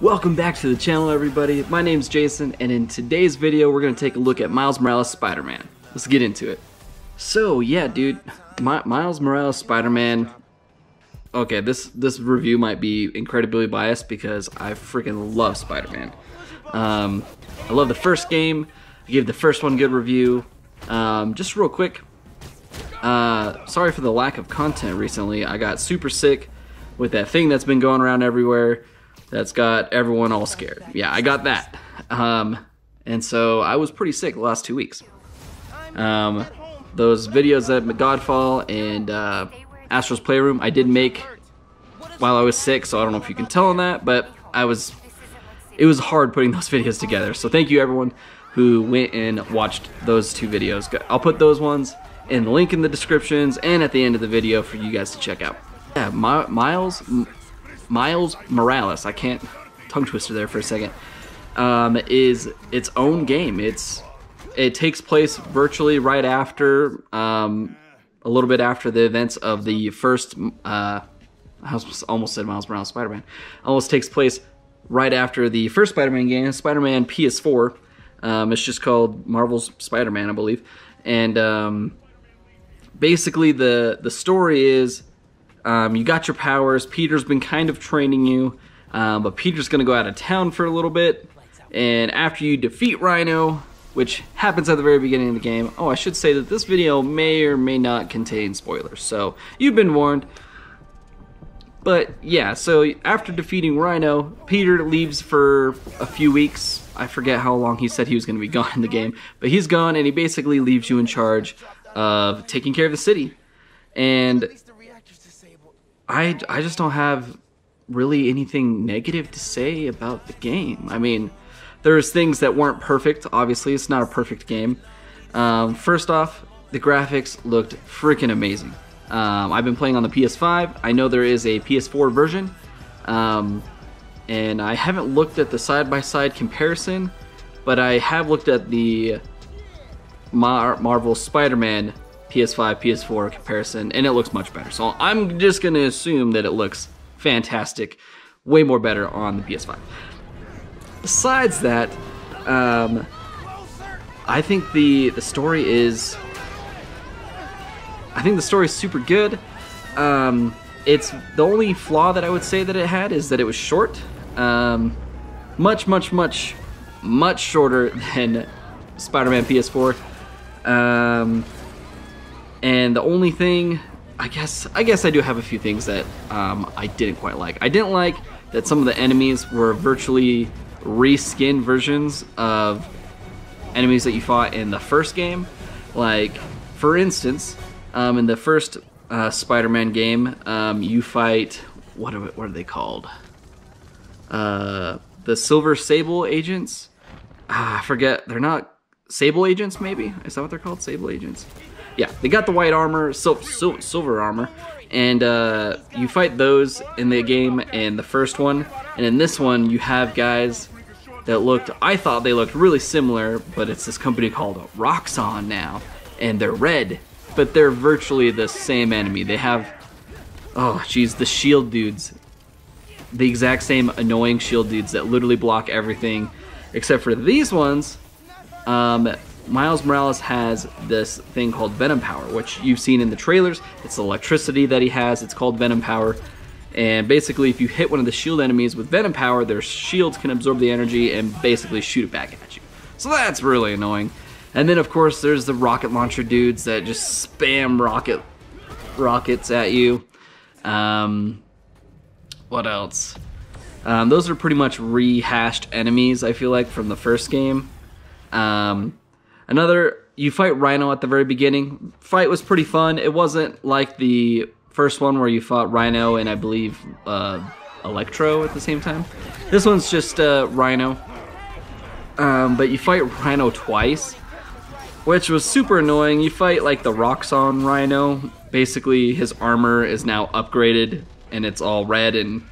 Welcome back to the channel, everybody. My name's Jason, and in today's video we're going to take a look at Miles Morales Spider-Man. Let's get into it. So yeah, dude, Miles Morales Spider-Man. Okay, this review might be incredibly biased because I freaking love Spider-Man. I love the first game. I gave the first one a good review. Just real quick, sorry for the lack of content recently. I got super sick with that thing that's been going around everywhere that's got everyone all scared. Yeah, I got that. And so I was pretty sick the last 2 weeks. Those videos at Godfall and Astro's Playroom I did make while I was sick, so I don't know if you can tell on that, but it was hard putting those videos together. So thank you everyone who went and watched those two videos. I'll put those ones in the link in the descriptions and at the end of the video for you guys to check out. Yeah, Miles Morales, I can't tongue twister there for a second, is its own game. It takes place virtually right after, a little bit after the events of the first, I almost said Miles Morales Spider-Man, almost takes place right after the first Spider-Man game, Spider-Man PS4. It's just called Marvel's Spider-Man, I believe. And basically the story is, you got your powers, Peter's been kind of training you, but Peter's gonna go out of town for a little bit, and after you defeat Rhino, which happens at the very beginning of the game. Oh, I should say that this video may or may not contain spoilers, so you've been warned. But yeah, so after defeating Rhino, Peter leaves for a few weeks. I forget how long he said he was gonna be gone in the game, but he's gone and he basically leaves you in charge of taking care of the city. And I just don't have really anything negative to say about the game. I mean, there's things that weren't perfect. Obviously, it's not a perfect game. First off, the graphics looked freaking amazing. I've been playing on the PS5. I know there is a PS4 version. And I haven't looked at the side-by-side comparison, but I have looked at the Marvel Spider-Man PS5, PS4 comparison, and it looks much better. So I'm just going to assume that it looks fantastic, way more better on the PS5. Besides that, I think the story is, super good. It's the only flaw that I would say that it had is that it was short, much shorter than Spider-Man PS4. And the only thing, I guess I do have a few things that I didn't quite like. I didn't like that some of the enemies were virtually reskinned versions of enemies that you fought in the first game. Like, for instance, in the first Spider-Man game, you fight, what are they called? The Silver Sable agents? I forget, they're not Sable agents, maybe? Is that what they're called? Sable agents? Yeah, they got the white armor, silver armor, and you fight those in the game in the first one, and in this one you have guys that I thought they looked really similar, but it's this company called Roxxon now, and they're red, but they're virtually the same enemy. They have, oh geez, the shield dudes, the exact same annoying shield dudes that literally block everything, except for these ones. Miles Morales has this thing called Venom Power, which you've seen in the trailers. It's the electricity that he has. It's called Venom Power. And basically, if you hit one of the shield enemies with Venom Power, their shields can absorb the energy and basically shoot it back at you. So that's really annoying. And then, of course, there's the rocket launcher dudes that just spam rockets at you. What else? Those are pretty much rehashed enemies, I feel like, from the first game. You fight Rhino at the very beginning. Fight was pretty fun. It wasn't like the first one where you fought Rhino and I believe Electro at the same time. This one's just Rhino. But you fight Rhino twice, which was super annoying. You fight like the Roxxon Rhino. Basically his armor is now upgraded and it's all red, and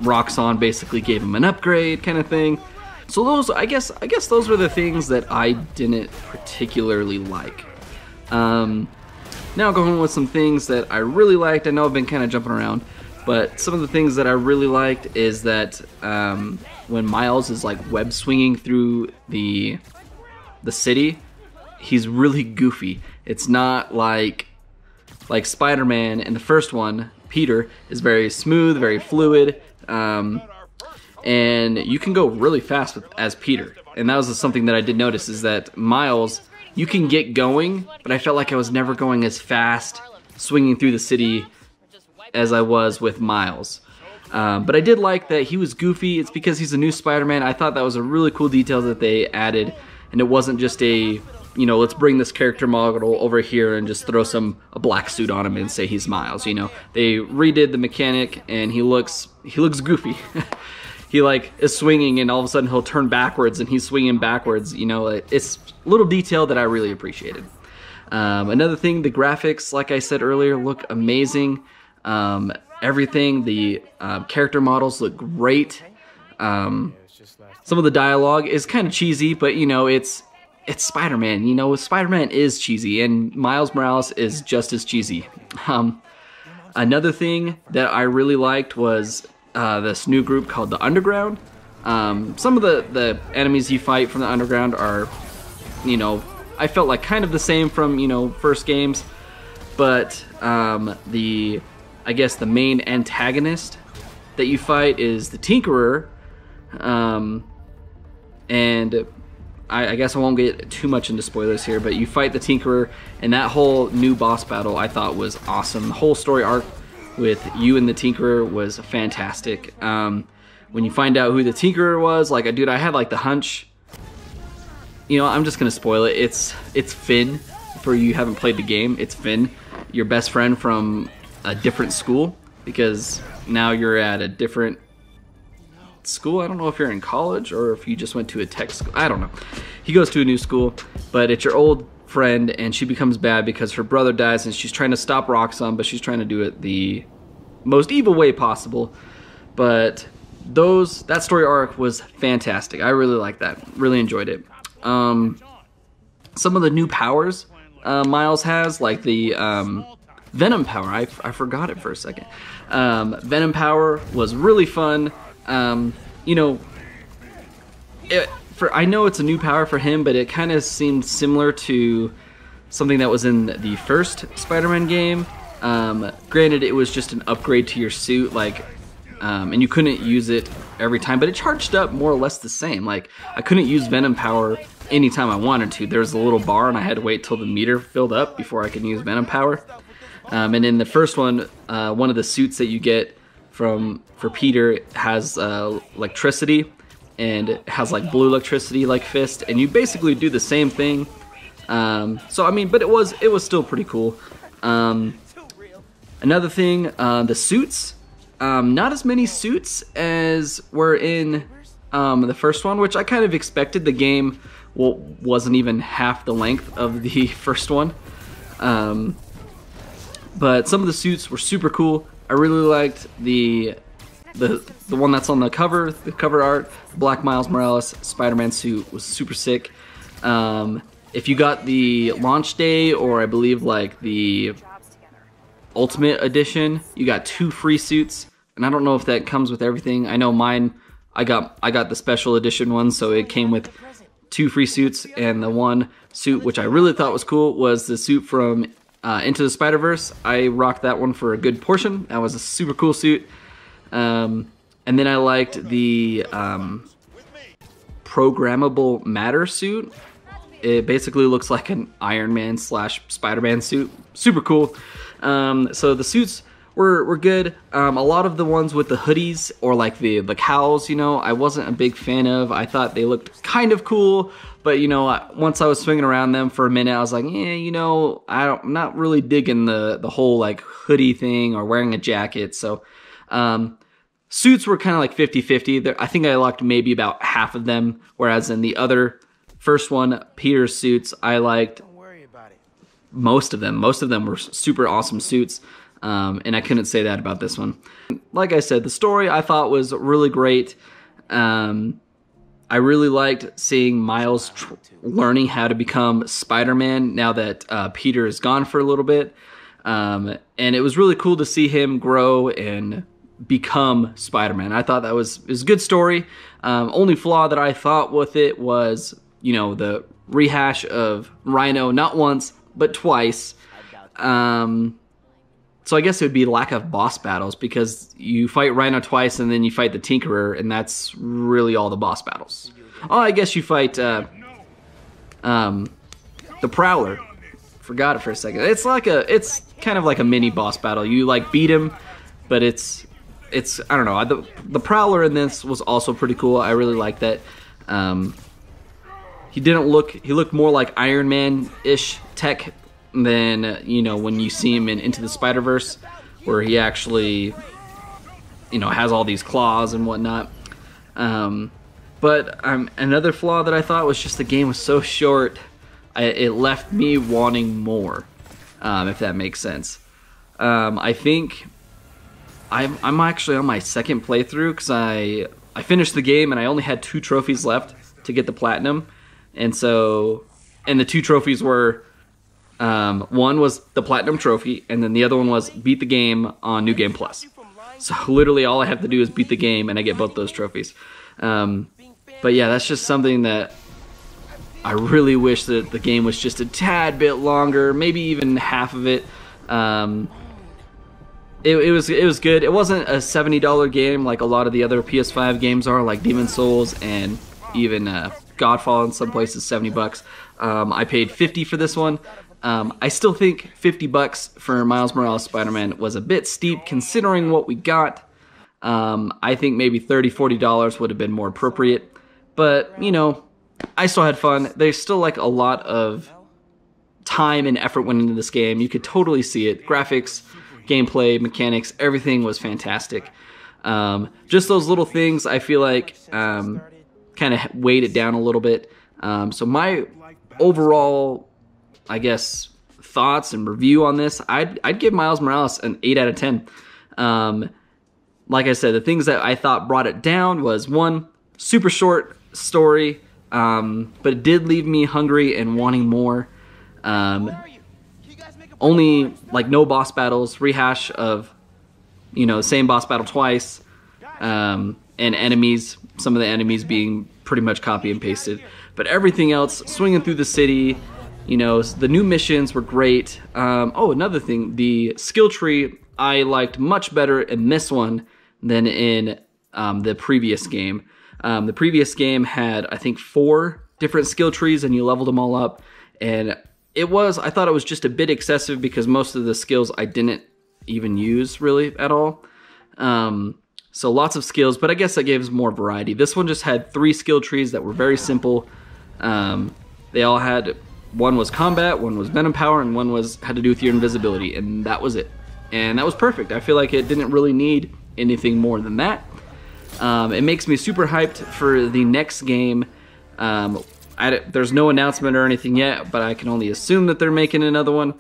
Roxxon basically gave him an upgrade kind of thing. So those, I guess those were the things that I didn't particularly like. Now going with some things that I really liked. I know I've been kind of jumping around, But some of the things that I really liked is that when Miles is like web swinging through the city, he's really goofy. It's not like Spider-Man in the first one. Peter is very smooth, very fluid, and you can go really fast as Peter. And that was something that I did notice, is that Miles, you can get going, but I felt like I was never going as fast swinging through the city as I was with Miles. But I did like that he was goofy. It's because he's a new Spider-Man. I thought that was a really cool detail that they added, and it wasn't just a, you know, let's bring this character model over here and just throw a black suit on him and say he's Miles. You know, they redid the mechanic, and he looks goofy. He like is swinging, and all of a sudden he'll turn backwards, and he's swinging backwards. You know, it's a little detail that I really appreciated. Another thing, the graphics, like I said earlier, look amazing. Everything, the character models look great. Some of the dialogue is kind of cheesy, but you know, it's Spider-Man. You know, Spider-Man is cheesy, and Miles Morales is just as cheesy. Another thing that I really liked was this new group called the Underground. Some of the enemies you fight from the Underground are, you know, I felt like kind of the same from, you know, first games, but I guess the main antagonist that you fight is the Tinkerer, and I guess I won't get too much into spoilers here, but you fight the Tinkerer, and that whole new boss battle I thought was awesome. The whole story arc with you and the Tinkerer was fantastic. When you find out who the Tinkerer was, like, dude, I had like the hunch. You know, I'm just gonna spoil it. It's Finn. For you who haven't played the game, it's Finn, your best friend from a different school, because now you're at a different school. I don't know if you're in college or if you just went to a tech school. I don't know. He goes to a new school, but it's your old friend, and she becomes bad because her brother dies, and she's trying to stop Roxxon, but she's trying to do it the most evil way possible. But that story arc was fantastic. I really liked that. Really enjoyed it. Some of the new powers Miles has, like the Venom power. I forgot it for a second. Venom power was really fun. You know, I know it's a new power for him, but it kind of seemed similar to something that was in the first Spider-Man game. Granted, it was just an upgrade to your suit, like, and you couldn't use it every time, but it charged up more or less the same. Like, I couldn't use Venom power anytime I wanted to. There was a little bar, and I had to wait till the meter filled up before I could use Venom power. And in the first one of the suits that you get for Peter has electricity, and it has like blue electricity like Fist, and you basically do the same thing. So I mean, but it was still pretty cool. Another thing, the suits, not as many suits as were in the first one, which I kind of expected. The game wasn't even half the length of the first one. But some of the suits were super cool. I really liked the one that's on the cover art. The Black Miles Morales Spider-Man suit was super sick. If you got the launch day, or I believe like the Ultimate Edition, you got 2 free suits, and I don't know if that comes with everything. I know mine, I got the special edition one, so it came with 2 free suits, and the one suit which I really thought was cool was the suit from Into the Spider-Verse. I rocked that one for a good portion. That was a super cool suit. And then I liked the programmable matter suit. It basically looks like an Iron Man / Spider-Man suit. Super cool. So the suits were good. A lot of the ones with the hoodies or like the cowls, you know, I wasn't a big fan of. I thought they looked kind of cool, but you know, once I was swinging around them for a minute, I was like, yeah, you know, I'm not really digging the whole like hoodie thing or wearing a jacket. So suits were kind of like 50-50. I think I liked maybe about half of them, whereas in the other first one, Peter's suits, I liked most of them. Most of them were super awesome suits. And I couldn't say that about this one. Like I said, the story I thought was really great. I really liked seeing Miles learning how to become Spider-Man now that Peter is gone for a little bit. And it was really cool to see him grow and become Spider-Man. I thought it was a good story. Only flaw that I thought with it was, you know, the rehash of Rhino not once but twice. So I guess it would be lack of boss battles, because you fight Rhino twice and then you fight the Tinkerer, and that's really all the boss battles. Oh, I guess you fight the Prowler. Forgot it for a second. It's kind of like a mini boss battle. You like beat him, but it's I don't know. The Prowler in this was also pretty cool. I really liked that. He looked more like Iron Man-ish tech than, you know, when you see him in Into the Spider-Verse, where he actually, you know, has all these claws and whatnot. But another flaw that I thought was just the game was so short. It left me wanting more, if that makes sense. I think I'm actually on my second playthrough, because I finished the game and I only had 2 trophies left to get the platinum, and the 2 trophies were, one was the platinum trophy, and then the other one was beat the game on New Game Plus. So literally all I have to do is beat the game and I get both those trophies. But yeah, that's just something that I really wish that the game was just a tad bit longer, maybe even half of it. It was good. It wasn't a $70 game like a lot of the other PS5 games are, like Demon's Souls and even Godfall in some places, $70. I paid $50 for this one. I still think $50 for Miles Morales Spider-Man was a bit steep considering what we got. I think maybe $30-40 would have been more appropriate. But, you know, I still had fun. There's still like a lot of time and effort went into this game. You could totally see it. Graphics, gameplay, mechanics, everything was fantastic. Just those little things I feel like kind of weighed it down a little bit. So my overall, I guess, thoughts and review on this, I'd give Miles Morales an 8 out of 10. Like I said, the things that I thought brought it down was, one, super short story, but it did leave me hungry and wanting more. Only like no boss battles, rehash of, you know, same boss battle twice, and enemies, some of the enemies being pretty much copy and pasted, but everything else, swinging through the city, you know, the new missions were great. Oh, another thing, the skill tree I liked much better in this one than in the previous game. The previous game had, I think, 4 different skill trees, and you leveled them all up, and I thought it was just a bit excessive, because most of the skills I didn't even use really at all. So lots of skills, but I guess that gave us more variety. This one just had 3 skill trees that were very simple. They all had, one was combat, one was venom power, and one had to do with your invisibility, and that was it. And that was perfect. I feel like it didn't really need anything more than that. It makes me super hyped for the next game. There's no announcement or anything yet, but I can only assume that they're making another one.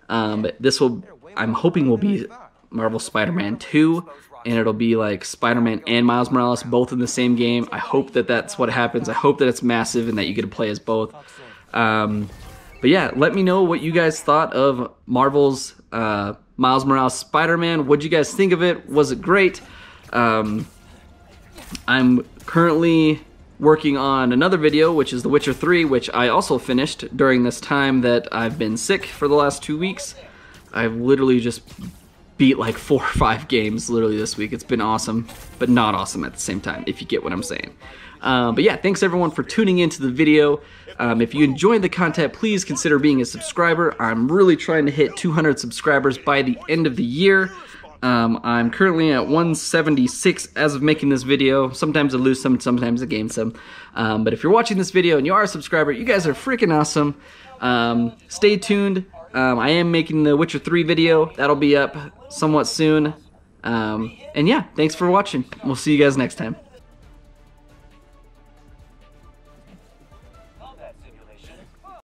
I'm hoping will be Marvel Spider-Man 2, and it'll be like Spider-Man and Miles Morales both in the same game. I hope that that's what happens. I hope that it's massive and that you get to play as both. But yeah, let me know what you guys thought of Marvel's Miles Morales Spider-Man. What'd you guys think of it? Was it great? I'm currently working on another video, which is The Witcher 3, which I also finished during this time that I've been sick for the last 2 weeks. I've literally just beat like 4 or 5 games literally this week. It's been awesome, but not awesome at the same time, if you get what I'm saying. But yeah, thanks everyone for tuning into the video. If you enjoyed the content, please consider being a subscriber. I'm really trying to hit 200 subscribers by the end of the year. I'm currently at 176 as of making this video. Sometimes I lose some, sometimes I gain some. But if you're watching this video and you are a subscriber, you guys are freaking awesome. Stay tuned. I am making the Witcher 3 video. That'll be up somewhat soon. And yeah, thanks for watching. We'll see you guys next time.